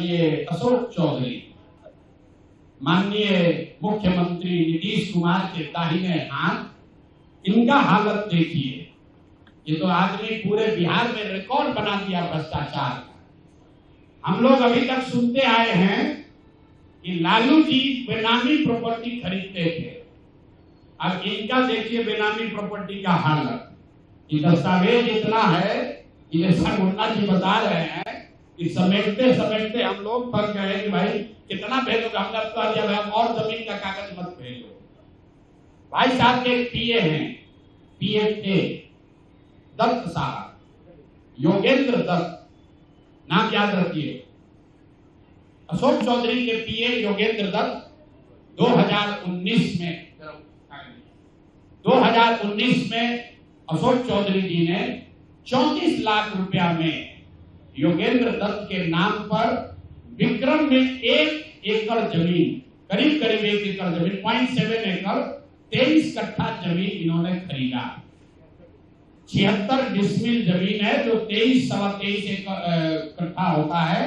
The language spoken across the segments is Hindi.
ये अशोक चौधरी माननीय मुख्यमंत्री नीतीश कुमार के दाहिने हाथ, इनका हालत देखिए। ये तो आदमी पूरे बिहार में रिकॉर्ड बना दिया भ्रष्टाचार का। हम लोग अभी तक सुनते आए हैं कि लालू जी बेनामी प्रॉपर्टी खरीदते थे। अब इनका देखिए बेनामी प्रॉपर्टी का हालत। ये दस्तावेज इतना है, ये मुन्ना जी बता रहे हैं कि समेटते समेटते हम लोग थक गए कि भाई कितना भेजोगे, हमने तो जब हम और जमीन का कागज मत भेजो। भाई साहब के पीए हैं, पीए थे दत्त साहब, योगेंद्र दत्त, नाम याद रखिए। अशोक चौधरी के पीए योगेंद्र दत्त 2019 में अशोक चौधरी जी ने 34 लाख रुपया में योगेंद्र दत्त के नाम पर विक्रम में 1 एकड़ जमीन, करीब करीब 1 एकड़ जमीन, 0.7 एकड़ 23 कट्ठा जमीन इन्होंने खरीदा। 76 डिसमिल जमीन है जो 23-23 कट्ठा होता है,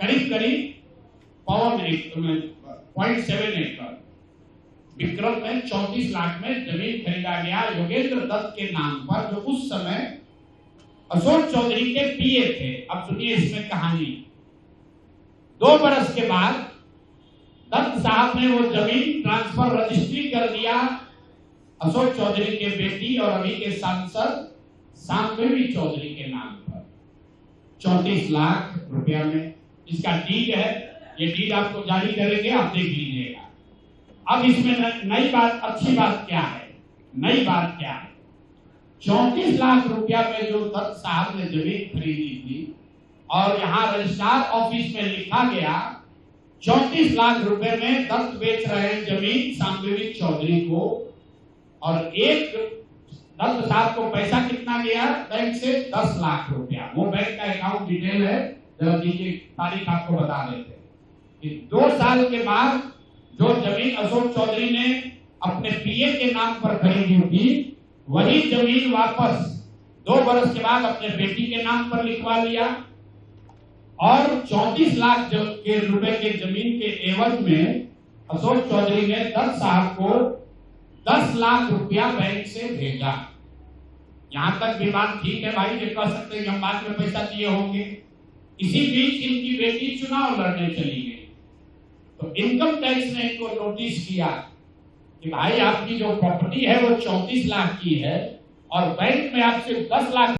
करीब करीब 0.7 एकड़। विक्रम में 34 लाख में जमीन खरीदा गया योगेंद्र दत्त के नाम पर, जो उस समय अशोक चौधरी के पीए थे। अब सुनिए इसमें कहानी। 2 बरस के बाद दत्त साहब ने वो जमीन ट्रांसफर रजिस्ट्री कर दिया अशोक चौधरी के बेटी और अभी के सांसद शांभवी चौधरी के नाम पर 34 लाख रुपया में। इसका डीड है, ये डीड आपको जारी करेंगे, आप देख लीजिएगा। अब इसमें नई बात, अच्छी बात क्या है, नई बात क्या है? 34 लाख रुपया में जो दत्त साहब ने जमीन खरीदी थी और यहाँ रजिस्ट्रार ऑफिस में लिखा गया 34 लाख रुपए में दत्त बेच रहे हैं जमीन शांभवी चौधरी को, और एक दत्त साहब को पैसा कितना गया बैंक से? 10 लाख रुपया। वो बैंक का अकाउंट डिटेल है, जब दीजिए तारीख आपको बता देते कि 2 साल के बाद जो जमीन अशोक चौधरी ने अपने पीए के नाम पर खरीदी थी, वही जमीन वापस 2 बरस के बाद अपने बेटी के नाम पर लिखवा लिया, और 34 लाख के रुपए के जमीन के एवज में अशोक चौधरी ने दत्त साहब को 10 लाख रुपया बैंक से भेजा। यहां तक भी बात ठीक है भाई, ये कह सकते हैं कि हम बाद में पैसा दिए होंगे। इसी बीच इनकी बेटी चुनाव लड़ने चली गई, तो इनकम टैक्स ने इनको नोटिस किया कि भाई आपकी जो प्रॉपर्टी है वो 34 लाख की है और बैंक में आपसे 10 लाख